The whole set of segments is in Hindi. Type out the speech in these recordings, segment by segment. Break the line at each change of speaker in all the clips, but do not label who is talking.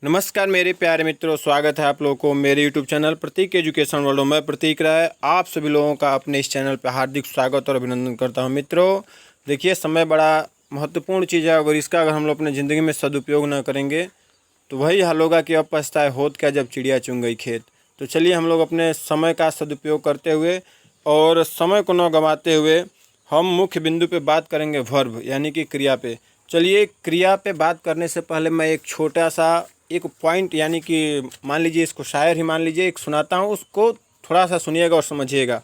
नमस्कार मेरे प्यारे मित्रों, स्वागत है आप लोगों को मेरे यूट्यूब चैनल प्रतीक एजुकेशन वर्ल्ड में। प्रतीक राय आप सभी लोगों का अपने इस चैनल पर हार्दिक स्वागत और अभिनंदन करता हूं। मित्रों देखिए, समय बड़ा महत्वपूर्ण चीज़ है। अगर इसका हम लोग अपने ज़िंदगी में सदुपयोग न करेंगे तो वही हाल होगा कि अब पछताए होत क्या जब चिड़िया चुन गई खेत। तो चलिए हम लोग अपने समय का सदुपयोग करते हुए और समय को न गंवाते हुए हम मुख्य बिंदु पे बात करेंगे, वर्ब यानी कि क्रिया पे। चलिए, क्रिया पे बात करने से पहले मैं एक छोटा सा एक पॉइंट यानी कि मान लीजिए, इसको शायर ही मान लीजिए, एक सुनाता हूँ, उसको थोड़ा सा सुनिएगा और समझिएगा।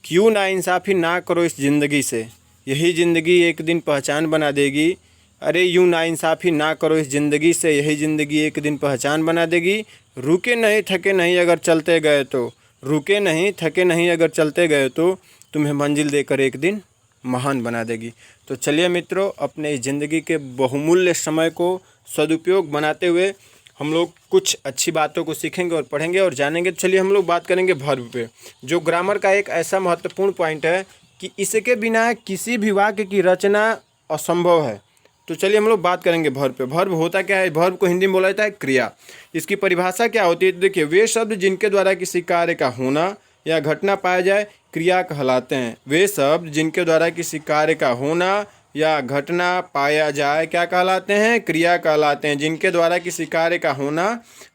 क्यों नाइंसाफ़ी ना करो इस ज़िंदगी से, यही ज़िंदगी एक दिन पहचान बना देगी। अरे यूँ नाइंसाफ़ी ना करो इस ज़िंदगी से, यही ज़िंदगी एक दिन पहचान बना देगी। रुके नहीं थके नहीं अगर चलते गए तो, रुके नहीं थके नहीं अगर चलते गए तो तुम्हें मंजिल देकर एक दिन महान बना देगी। तो चलिए मित्रों, अपने इस ज़िंदगी के बहुमूल्य समय को सदुपयोग बनाते हुए हम लोग कुछ अच्छी बातों को सीखेंगे और पढ़ेंगे और जानेंगे। तो चलिए हम लोग बात करेंगे वर्ब पे, जो ग्रामर का एक ऐसा महत्वपूर्ण पॉइंट है कि इसके बिना किसी भी वाक्य की रचना असंभव है। तो चलिए हम लोग बात करेंगे वर्ब पे। वर्ब होता क्या है? वर्ब को हिंदी में बोला जाता है क्रिया। इसकी परिभाषा क्या होती है? तो देखिए, वे शब्द जिनके द्वारा किसी कार्य का होना या घटना पाया जाए क्रिया कहलाते हैं। वे शब्द जिनके द्वारा किसी कार्य का होना या घटना पाया जाए क्या कहलाते हैं? क्रिया कहलाते हैं। जिनके द्वारा किसी कार्य का होना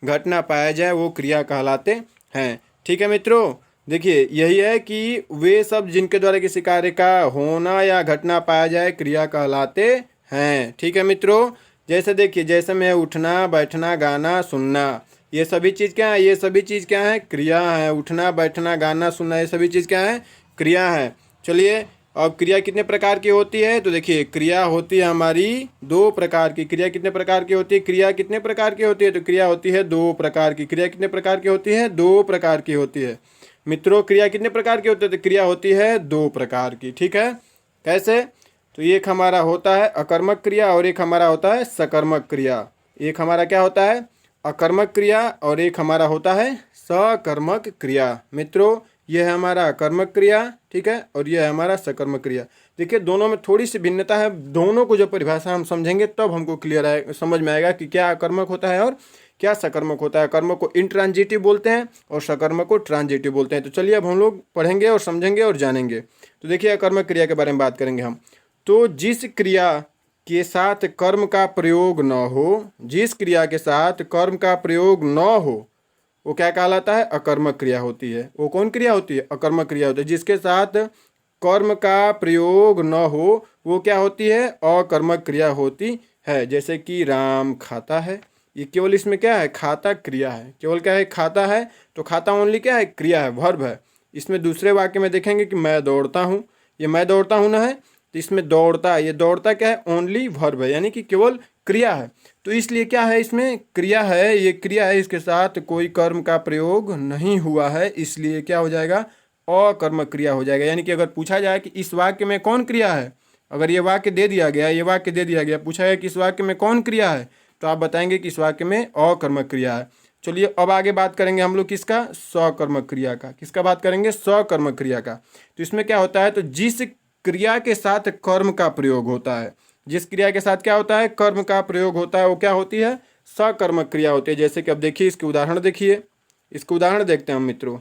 घटना पाया जाए वो क्रिया कहलाते हैं। ठीक है मित्रों, देखिए यही है कि वे सब जिनके द्वारा किसी कार्य का होना या घटना पाया जाए क्रिया कहलाते हैं। ठीक है मित्रों, जैसे देखिए, जैसे मैं उठना बैठना गाना सुनना, ये सभी चीज़ क्या है? ये सभी चीज़ क्या है? क्रिया है। उठना बैठना गाना सुनना, ये सभी चीज़ क्या है? क्रिया है। चलिए, अब क्रिया कितने प्रकार की होती है? तो देखिए, क्रिया होती है हमारी दो प्रकार की। क्रिया कितने प्रकार की होती है? क्रिया कितने प्रकार की होती है? तो क्रिया होती है दो प्रकार की। क्रिया कितने प्रकार की होती है? दो प्रकार की होती है। मित्रों, क्रिया कितने प्रकार की होती है? तो क्रिया होती है दो प्रकार की। ठीक है, कैसे? तो एक हमारा होता है अकर्मक क्रिया और एक हमारा होता है सकर्मक क्रिया। एक हमारा क्या होता है? अकर्मक क्रिया और एक हमारा होता है सकर्मक क्रिया। मित्रों, यह है हमारा अकर्मक क्रिया, ठीक है, और यह है हमारा सकर्मक क्रिया। देखिए, दोनों में थोड़ी सी भिन्नता है। दोनों को जब परिभाषा हम समझेंगे तब हमको क्लियर आए समझ में आएगा कि क्या अकर्मक होता है और क्या सकर्मक होता है। कर्मक को इंट्रांजिटिव बोलते हैं और सकर्मक को ट्रांजिटिव बोलते हैं। तो चलिए अब हम लोग पढ़ेंगे और समझेंगे और जानेंगे। तो देखिए, अकर्मक क्रिया के बारे में बात करेंगे हम। तो जिस क्रिया के साथ कर्म का प्रयोग न हो, जिस क्रिया के साथ कर्म का प्रयोग न हो, वो क्या कहलाता है? अकर्मक क्रिया होती है। वो कौन क्रिया होती है? अकर्मक क्रिया होती है। जिसके साथ कर्म का प्रयोग न हो वो क्या होती है? अकर्मक क्रिया होती है। जैसे कि राम खाता है, ये केवल इसमें क्या है? खाता क्रिया है। केवल क्या है? खाता है। तो खाता ओनली क्या है? क्रिया है, वर्ब है। इसमें दूसरे वाक्य में देखेंगे कि मैं दौड़ता हूँ, ये मैं दौड़ता हूँ ना है, तो इसमें दौड़ता है, ये दौड़ता क्या है? ओनली वर्ब है, यानी कि केवल क्रिया है। तो इसलिए क्या है? इसमें क्रिया है, ये क्रिया है, इसके साथ कोई कर्म का प्रयोग नहीं हुआ है, इसलिए क्या हो जाएगा? अकर्मक क्रिया हो जाएगा। यानी कि अगर पूछा जाए कि इस वाक्य में कौन क्रिया है, अगर ये वाक्य दे दिया गया, ये वाक्य दे दिया गया, पूछा गया कि इस वाक्य में कौन क्रिया है, तो आप बताएंगे कि इस वाक्य में अकर्मक क्रिया है। चलिए अब आगे बात करेंगे हम लोग किसका? सकर्मक क्रिया का। किसका बात करेंगे? सकर्मक क्रिया का। तो इसमें क्या होता है? तो जिस क्रिया के साथ कर्म का प्रयोग होता है, जिस क्रिया के साथ क्या होता है? कर्म का प्रयोग होता है, वो क्या होती है? सकर्मक क्रिया होती है। जैसे कि अब देखिए, इसके उदाहरण देखिए, इसके उदाहरण देखते हैं हम मित्रों।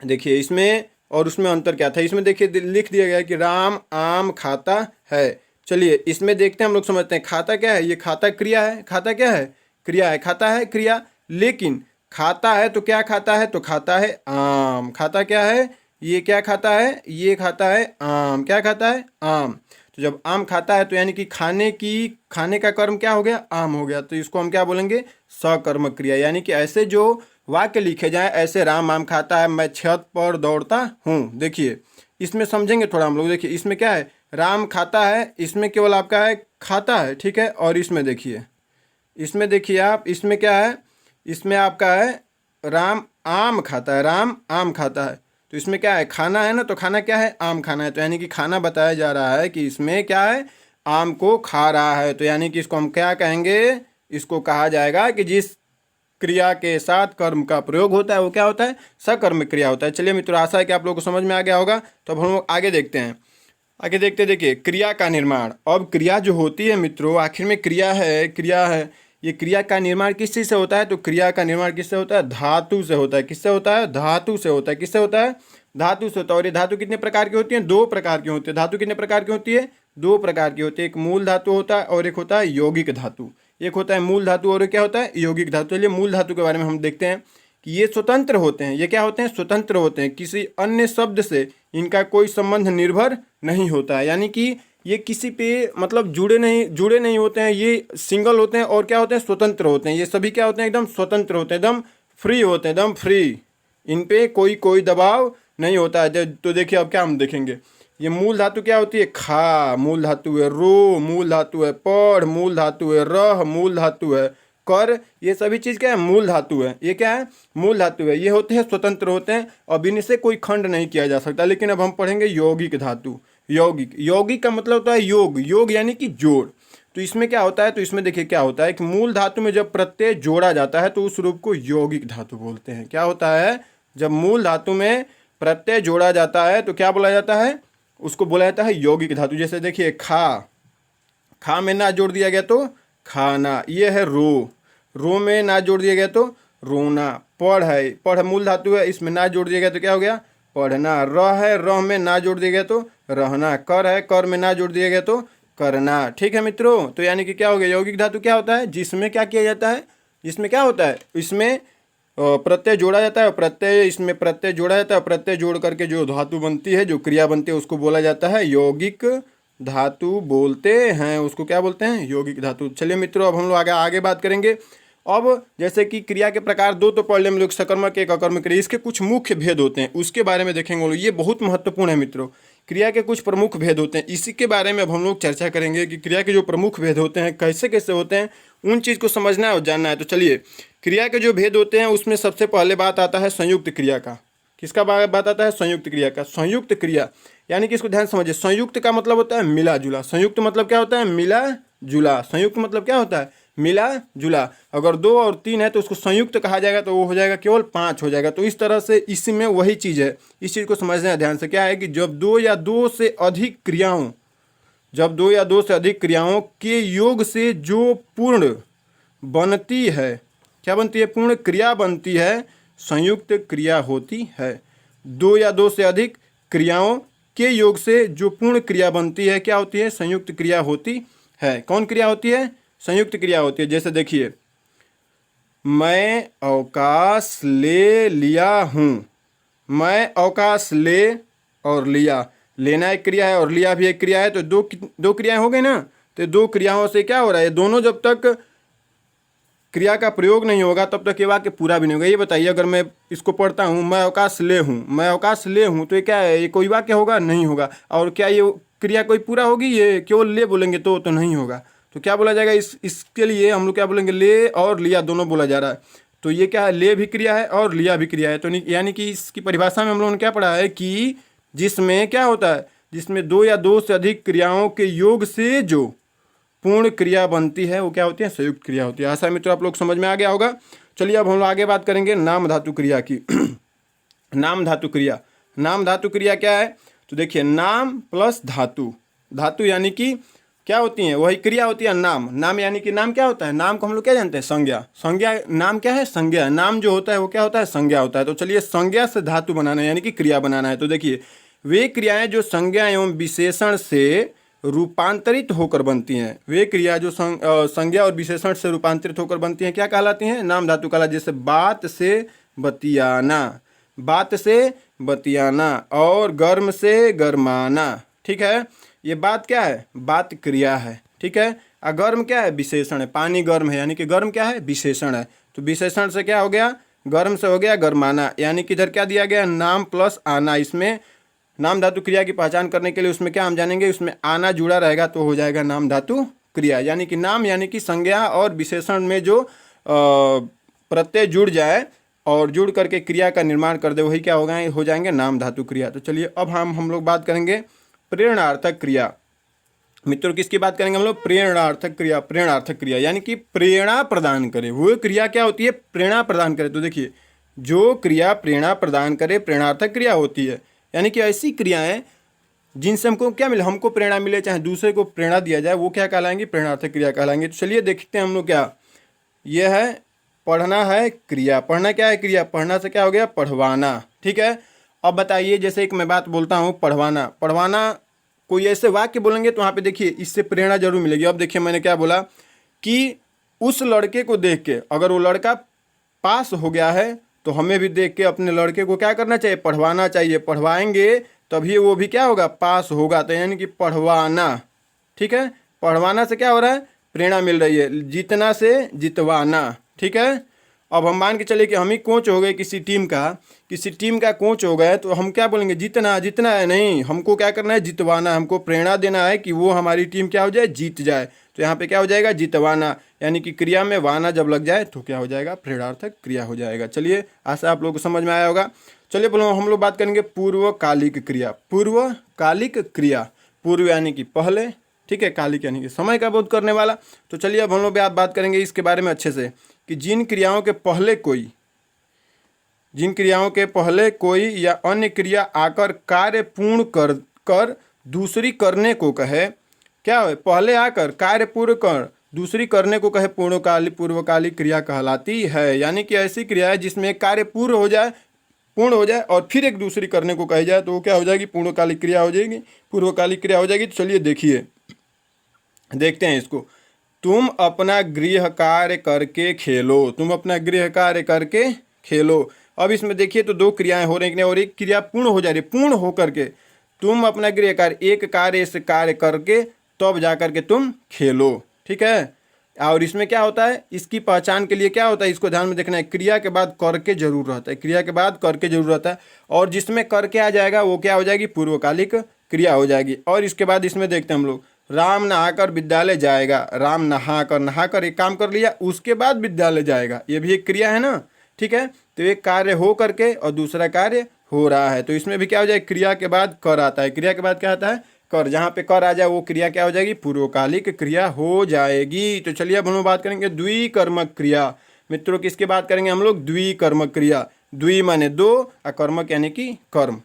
देखिए, इसमें और उसमें अंतर क्या था? इसमें देखिए लिख दिया गया है कि राम आम खाता है। चलिए इसमें देखते हैं, हम लोग समझते हैं खाता क्या है। ये खाता क्रिया है। खाता क्या है? क्रिया है। खाता है क्रिया, लेकिन खाता है तो क्या खाता है? तो खाता है आम। खाता क्या है? ये क्या खाता है? ये खाता है आम। क्या खाता है? आम। तो जब आम खाता है तो यानी कि खाने का कर्म क्या हो गया? आम हो गया। तो इसको हम क्या बोलेंगे? सकर्मक क्रिया। यानी कि ऐसे जो वाक्य लिखे जाए, ऐसे राम आम खाता है, मैं छत पर दौड़ता हूँ। देखिए इसमें समझेंगे थोड़ा हम लोग। देखिए इसमें क्या है? राम खाता है, इसमें केवल आपका है खाता है, ठीक है। और इसमें देखिए, इसमें देखिए आप, इसमें क्या है? इसमें आपका है राम आम खाता है, राम आम खाता है। तो इसमें क्या है? खाना है ना, तो खाना क्या है? आम खाना है। तो यानी कि खाना बताया जा रहा है कि इसमें क्या है? आम को खा रहा है। तो यानी कि इसको हम क्या कहेंगे? इसको कहा जाएगा कि जिस क्रिया के साथ कर्म का प्रयोग होता है वो क्या होता है? सकर्मक क्रिया होता है। चलिए मित्रों, आशा है कि आप लोगों को समझ में आ गया होगा। तो अब हम लोग आगे देखते हैं। आगे देखते देखिए क्रिया का निर्माण। अब क्रिया जो होती है मित्रों, आखिर में क्रिया है, क्रिया है, ये क्रिया का निर्माण किस चीज़ से होता है? तो क्रिया का निर्माण किससे होता है? धातु से होता है। किससे होता है? धातु से होता है। किससे होता है? धातु से होता है। और ये धातु कितने प्रकार की होती है? 2 प्रकार की होती है। धातु कितने प्रकार की होती है? 2 प्रकार की होती है। एक मूल धातु होता है और एक होता है यौगिक धातु। एक होता है मूल धातु और क्या होता है? यौगिक धातु। चलिए मूल धातु के बारे में हम देखते हैं कि ये स्वतंत्र होते हैं। ये क्या होते हैं? स्वतंत्र होते हैं। किसी अन्य शब्द से इनका कोई संबंध निर्भर नहीं होता है, यानी कि ये किसी पे मतलब जुड़े नहीं होते हैं। ये सिंगल होते हैं और क्या होते हैं? स्वतंत्र होते हैं। ये सभी क्या होते हैं? एकदम स्वतंत्र होते हैं, एकदम फ्री होते हैं, एकदम फ्री। इन पे कोई दबाव नहीं होता है। तो देखिए अब क्या हम देखेंगे। ये मूल धातु क्या होती है? खा मूल धातु है, रो मूल धातु है, पढ़ मूल धातु है, रह मूल धातु है, कर, ये सभी चीज़ क्या है? मूल धातु है। ये क्या है? मूल धातु है। ये होते हैं स्वतंत्र होते हैं और इनसे कोई खंड नहीं किया जा सकता। लेकिन अब हम पढ़ेंगे यौगिक धातु। यौगिक का मतलब होता है योग यानी कि जोड़। तो इसमें क्या होता है? तो इसमें देखिए क्या होता है कि मूल धातु में जब प्रत्यय जोड़ा जाता है तो उस रूप को यौगिक धातु बोलते हैं। क्या होता है? जब मूल धातु में प्रत्यय जोड़ा जाता है तो क्या बोला जाता है? उसको बोला जाता है यौगिक धातु। जैसे देखिए खा में ना जोड़ दिया गया तो खाना। ये है रो में ना जोड़ दिया गया तो रोना। पढ़ मूल धातु है, इसमें ना जोड़ दिया गया तो क्या हो गया? पढ़ना। रह में ना जोड़ दिया गया तो रहना। कर में ना जोड़ दिया गया तो करना। ठीक है मित्रों, तो यानी कि क्या हो गया? यौगिक धातु क्या होता है? जिसमें क्या किया जाता है? जिसमें क्या होता है? इसमें प्रत्यय जोड़ा जाता है, इसमें प्रत्यय जोड़ा जाता है। प्रत्यय जोड़ करके जो धातु बनती है, जो क्रिया बनती है, उसको बोला जाता है यौगिक धातु बोलते हैं। उसको क्या बोलते हैं? यौगिक धातु। चलिए मित्रों, अब हम लोग आगे बात करेंगे। अब जैसे कि क्रिया के प्रकार 2 तो पढ़ लें हम लोग, सकर्मक एक अकर्मक क्रिया। इसके कुछ मुख्य भेद होते हैं, उसके बारे में देखेंगे हम लोग। ये बहुत महत्वपूर्ण है मित्रों। क्रिया के कुछ प्रमुख भेद होते हैं, इसी के बारे में अब हम लोग चर्चा करेंगे कि क्रिया के जो प्रमुख भेद होते हैं कैसे कैसे होते हैं, उन चीज़ को समझना है और जानना है। तो चलिए, क्रिया के जो भेद होते हैं उसमें सबसे पहले बात आता है संयुक्त क्रिया का। किसका बात आता है? संयुक्त क्रिया का। संयुक्त क्रिया यानी कि इसको ध्यान समझिए। संयुक्त का मतलब होता है मिला जुला। संयुक्त मतलब क्या होता है? मिला जुला। संयुक्त मतलब क्या होता है? मिला जुला। अगर 2 और 3 है तो उसको संयुक्त कहा जाएगा, तो वो हो जाएगा केवल 5 हो जाएगा। तो इस तरह से इसमें वही चीज़ है, इस चीज़ को समझना है ध्यान से। क्या है कि जब 2 या 2 से अधिक क्रियाओं के योग से जो पूर्ण बनती है, क्या बनती है? पूर्ण क्रिया बनती है, संयुक्त क्रिया होती है। 2 या 2 से अधिक क्रियाओं के योग से जो पूर्ण क्रिया बनती है, क्या होती है? संयुक्त क्रिया होती है। कौन क्रिया होती है? संयुक्त क्रिया होती है। जैसे देखिए, मैं अवकाश ले लिया हूँ। मैं अवकाश ले और लिया, लेना एक क्रिया है और लिया भी एक क्रिया है, तो दो क्रियाएं हो गई ना। तो 2 क्रियाओं से क्या हो रहा है? दोनों जब तक क्रिया का प्रयोग नहीं होगा तब तक ये वाक्य पूरा भी नहीं होगा। ये बताइए, अगर मैं इसको पढ़ता हूँ, मैं अवकाश ले हूँ, तो ये क्या है? ये कोई वाक्य होगा? नहीं होगा। और क्या ये क्रिया कोई पूरा होगी? ये केवल ले बोलेंगे तो नहीं होगा। तो क्या बोला जाएगा? इसके लिए हम लोग क्या बोलेंगे? ले और लिया दोनों बोला जा रहा है। तो ये क्या है? ले भी क्रिया है और लिया भी क्रिया है। तो यानी कि इसकी परिभाषा में हम लोगों ने क्या पढ़ा है कि जिसमें क्या होता है? जिसमें 2 या 2 से अधिक क्रियाओं के योग से जो पूर्ण क्रिया बनती है, वो क्या होती है? संयुक्त क्रिया होती है। आशा मित्रों आप लोग समझ में आ गया होगा। चलिए अब हम लोग आगे बात करेंगे नाम धातु क्रिया की। नाम धातु क्रिया क्या है? तो देखिए, नाम प्लस धातु यानी कि क्या होती है? वही क्रिया होती है नाम यानी कि नाम क्या होता है? नाम को हम लोग क्या जानते हैं? संज्ञा। नाम क्या है? संज्ञा। नाम जो होता है वो क्या होता है? संज्ञा होता है। तो चलिए, संज्ञा से धातु बनाना है यानी कि क्रिया बनाना है। तो देखिए, वे क्रियाएं जो संज्ञा एवं विशेषण से रूपांतरित होकर बनती हैं, वे क्रिया जो संज्ञा और विशेषण से रूपांतरित होकर बनती हैं, क्या कहलाती हैं? नाम धातु कहलाती है। जैसे बात से बतियाना और गर्म से गरमाना। ठीक है, ये बात क्या है? बात क्रिया है। ठीक है, और गर्म क्या है? विशेषण है। पानी गर्म है यानी कि गर्म क्या है? विशेषण है। तो विशेषण से क्या हो गया? गर्म से हो गया गरमाना, यानी कि इधर क्या दिया गया? नाम प्लस आना। इसमें नाम धातु क्रिया की पहचान करने के लिए उसमें क्या हम जानेंगे? उसमें आना जुड़ा रहेगा तो हो जाएगा नाम धातु क्रिया। यानी कि नाम यानी कि संज्ञा और विशेषण में जो प्रत्यय जुड़ जाए और जुड़ करके क्रिया का निर्माण कर दे, वही क्या होगा? हो जाएंगे नाम धातु क्रिया। तो चलिए अब हम लोग बात करेंगे प्रेरणार्थक क्रिया। मित्रों, किसकी बात करेंगे हम लोग? प्रेरणार्थक क्रिया यानी कि प्रेरणा प्रदान करे। वो क्रिया क्या होती है? प्रेरणा प्रदान करे। तो देखिए, जो क्रिया प्रेरणा प्रदान करे प्रेरणार्थक क्रिया होती है। यानी कि ऐसी क्रियाएं जिनसे हमको क्या मिले? हमको प्रेरणा मिले, चाहे दूसरे को प्रेरणा दिया जाए, वो क्या कहलाएंगी? प्रेरणार्थक क्रिया कहलाएंगी। तो चलिए देखते हैं हम लोग क्या ये है पढ़ना है क्रिया। पढ़ना क्या है? क्रिया। पढ़ना से क्या हो गया? पढ़वाना। ठीक है। अब बताइए, जैसे एक मैं बात बोलता हूँ, पढ़वाना। पढ़वाना कोई ऐसे वाक्य बोलेंगे तो वहाँ पे देखिए इससे प्रेरणा जरूर मिलेगी। अब देखिए मैंने क्या बोला कि उस लड़के को देख के, अगर वो लड़का पास हो गया है तो हमें भी देख के अपने लड़के को क्या करना चाहिए? पढ़वाना चाहिए। पढ़वाएंगे तभी वो भी क्या होगा? पास होगा। तो यानी कि पढ़वाना। ठीक है। पढ़वाना से क्या हो रहा है? प्रेरणा मिल रही है। जीतना से जितवाना। ठीक है। अब हम मान के चले कि हम ही कोच हो गए किसी टीम का कोच हो गए, तो हम क्या बोलेंगे? जीतना। जीतना है नहीं, हमको क्या करना है? जितवाना है। हमको प्रेरणा देना है कि वो हमारी टीम क्या हो जाए? जीत जाए। तो यहाँ पे क्या हो जाएगा? जितवाना। यानी कि क्रिया में वाना जब लग जाए तो क्या हो जाएगा? प्रेरणार्थक क्रिया हो जाएगा। चलिए, आशा आप लोगों को समझ में आया होगा। चलिए बोलो, हम लोग बात करेंगे पूर्वकालिक क्रिया। पूर्वकालिक क्रिया। पूर्व यानी कि पहले, ठीक है। कालिक यानी कि समय का बोध करने वाला। तो चलिए अब हम लोग बात करेंगे इसके बारे में अच्छे से, कि जिन क्रियाओं के पहले कोई या अन्य क्रिया आकर कार्य पूर्ण कर दूसरी करने को कहे। क्या है? पहले आकर कार्य पूर्ण कर दूसरी करने को कहे, पूर्वकालिक क्रिया कहलाती है। यानी कि ऐसी क्रिया है जिसमें एक कार्य पूर्ण हो जाए और फिर एक दूसरी करने को कही जाए, तो वो क्या हो जाएगी? पूर्वकालिक क्रिया हो जाएगी। पूर्वकालिक क्रिया हो जाएगी। तो चलिए देखते हैं इसको। तुम अपना गृह कार्य करके खेलो। तुम अपना गृह कार्य करके खेलो। अब इसमें देखिए तो दो क्रियाएं हो रही हैं और एक क्रिया पूर्ण हो जा रही है। पूर्ण होकर के तुम अपना गृह कार्य, एक कार्य से कार्य करके तब जा करके तुम खेलो। ठीक है। और इसमें क्या होता है? इसकी पहचान के लिए क्या होता है? इसको ध्यान में देखना है। क्रिया के बाद करके जरूर रहता है। क्रिया के बाद करके जरूर रहता है, और जिसमें करके आ जाएगा वो क्या हो जाएगी? पूर्वकालिक क्रिया हो जाएगी। और इसके बाद इसमें देखते हैं हम लोग, राम नहाकर विद्यालय जाएगा। राम नहाकर एक काम कर लिया, उसके बाद विद्यालय जाएगा। ये भी एक क्रिया है ना। ठीक है। तो एक कार्य हो करके और दूसरा कार्य हो रहा है, तो इसमें भी क्या हो जाएगा? क्रिया के बाद कर आता है। क्रिया के बाद क्या आता है? कर। जहाँ पे कर आ जाए वो क्रिया क्या हो जाएगी? पूर्वकालिक क्रिया हो जाएगी। तो चलिए अब हम लोग बात करेंगे द्विकर्मक क्रिया। मित्रों, किसकी बात करेंगे हम लोग? द्विकर्मक क्रिया। द्वि माने दो, अकर्मक यानी कि कर्म।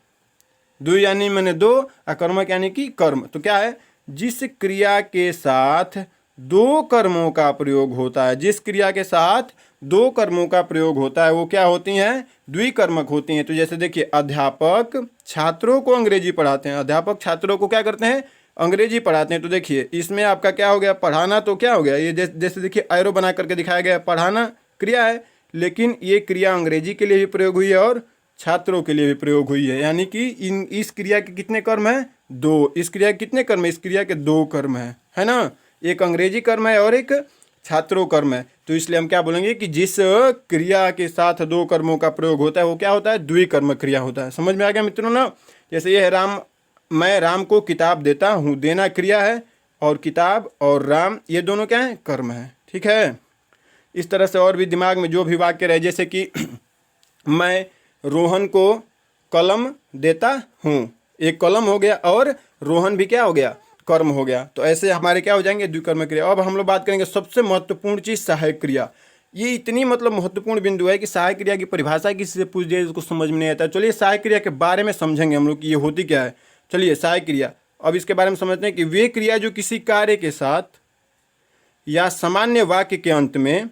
द्वि यानी माने दो, अकर्मक यानी कि कर्म। तो क्या है? जिस क्रिया के साथ दो कर्मों का प्रयोग होता है, जिस क्रिया के साथ दो कर्मों का प्रयोग होता है वो क्या होती हैं? द्विकर्मक होती हैं। तो जैसे देखिए, अध्यापक छात्रों को अंग्रेजी पढ़ाते हैं। अध्यापक छात्रों को क्या करते हैं? अंग्रेजी पढ़ाते हैं। तो देखिए इसमें आपका क्या हो गया? पढ़ाना तो क्या हो गया? ये जैसे देखिए एरो बना करके दिखाया गया है, पढ़ाना क्रिया है, लेकिन ये क्रिया अंग्रेजी के लिए भी प्रयोग हुई है और छात्रों के लिए भी प्रयोग हुई है। यानी कि इस क्रिया के कितने कर्म हैं? दो। इस क्रिया के कितने कर्म है? इस क्रिया के दो कर्म है ना। एक अंग्रेजी कर्म है और एक छात्रों कर्म है। तो इसलिए हम क्या बोलेंगे कि जिस क्रिया के साथ दो कर्मों का प्रयोग होता है वो क्या होता है? द्विकर्म क्रिया होता है। समझ में आ गया मित्रों ना। जैसे ये है राम, मैं राम को किताब देता हूँ। देना क्रिया है और किताब और राम ये दोनों क्या है? कर्म है। ठीक है। इस तरह से और भी दिमाग में जो भी वाक्य रहे, जैसे कि मैं रोहन को कलम देता हूँ। एक कलम हो गया और रोहन भी क्या हो गया? कर्म हो गया। तो ऐसे हमारे क्या हो जाएंगे? द्विकर्म क्रिया। अब हम लोग बात करेंगे सबसे महत्वपूर्ण चीज़, सहायक क्रिया। ये इतनी मतलब महत्वपूर्ण बिंदु है कि सहायक क्रिया की परिभाषा किसी से पूछ दिए उसको समझ में नहीं आता। चलिए सहायक क्रिया के बारे में समझेंगे हम लोग कि ये होती क्या है। चलिए सहायक क्रिया, अब इसके बारे में समझते हैं कि वे क्रिया जो किसी कार्य के साथ या सामान्य वाक्य के अंत में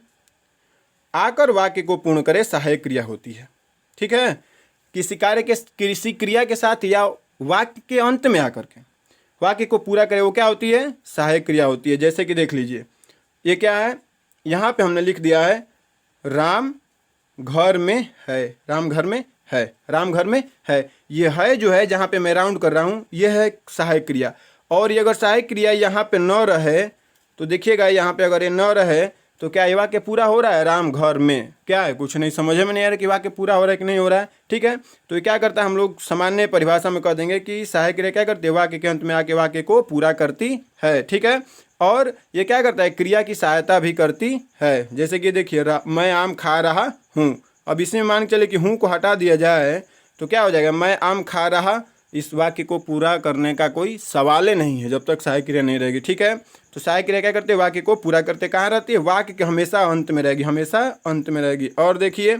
आकर वाक्य को पूर्ण करे, सहायक क्रिया होती है। ठीक है। किसी क्रिया के साथ या वाक्य के अंत में आकर के वाक्य को पूरा करे वो क्या होती है? सहायक क्रिया होती है। जैसे कि देख लीजिए, ये क्या है? यहाँ पे हमने लिख दिया है राम घर में है। राम घर में है। राम घर में है। ये है जो है, जहाँ पे मैं राउंड कर रहा हूँ, ये है सहायक क्रिया। और ये अगर सहायक क्रिया यहाँ पे न रहे तो देखिएगा, यहाँ पे अगर ये न रहे तो क्या ये वाक्य पूरा हो रहा है? राम घर में क्या है? कुछ नहीं, समझ में नहीं आ रहा कि वाक्य पूरा हो रहा है कि नहीं हो रहा है। ठीक है। तो ये क्या करता है? हम लोग सामान्य परिभाषा में कह देंगे कि सहायक क्रिया क्या करती है? वाक्य के अंत में आके वाक्य को पूरा करती है। ठीक है। और ये क्या करता है? क्रिया की सहायता भी करती है। जैसे कि देखिए, मैं आम खा रहा हूँ। अब इसमें मान के चले कि हूँ को हटा दिया जाए तो क्या हो जाएगा? मैं आम खा रहा। इस वाक्य को पूरा करने का कोई सवाल ही नहीं है जब तक सहायक क्रिया नहीं रहेगी। ठीक है। तो सहायक क्रिया क्या करते हैं? वाक्य को पूरा करते। कहाँ रहती है? वाक्य के हमेशा अंत में रहेगी। हमेशा अंत में रहेगी। और देखिए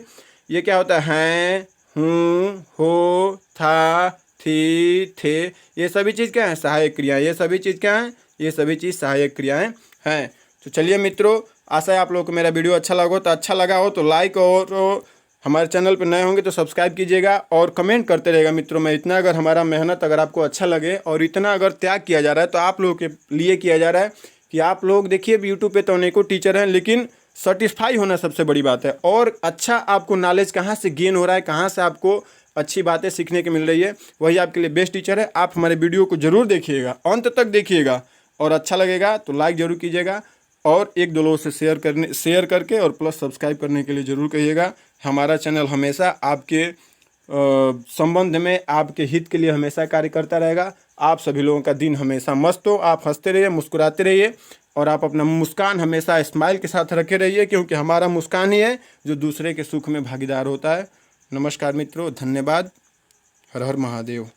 ये क्या होता है? हूँ, हो, था, थी, थे, ये सभी चीज़ क्या है? सहायक क्रिया। ये सभी चीज़ क्या है? ये सभी चीज़ सहायक क्रियाएं हैं। तो चलिए मित्रों, आशा है आप लोगों को मेरा वीडियो अच्छा लगा हो तो लाइक, और हमारे चैनल पर नए होंगे तो सब्सक्राइब कीजिएगा और कमेंट करते रहेगा मित्रों। मैं इतना अगर हमारा मेहनत अगर आपको अच्छा लगे और इतना अगर त्याग किया जा रहा है तो आप लोगों के लिए किया जा रहा है कि आप लोग देखिए यूट्यूब पे तो अनेकों टीचर हैं, लेकिन सेटिस्फाई होना सबसे बड़ी बात है। और अच्छा आपको नॉलेज कहाँ से गेन हो रहा है, कहाँ से आपको अच्छी बातें सीखने की मिल रही है, वही आपके लिए बेस्ट टीचर है। आप हमारे वीडियो को ज़रूर देखिएगा, अंत तक देखिएगा, और अच्छा लगेगा तो लाइक ज़रूर कीजिएगा और एक दो लोगों से शेयर करके और प्लस सब्सक्राइब करने के लिए ज़रूर कहिएगा। हमारा चैनल हमेशा आपके संबंध में, आपके हित के लिए हमेशा कार्य करता रहेगा। आप सभी लोगों का दिन हमेशा मस्त हो, आप हंसते रहिए, मुस्कुराते रहिए, और आप अपना मुस्कान हमेशा स्माइल के साथ रखे रहिए, क्योंकि हमारा मुस्कान ही है जो दूसरे के सुख में भागीदार होता है। नमस्कार मित्रों, धन्यवाद। हर हर महादेव।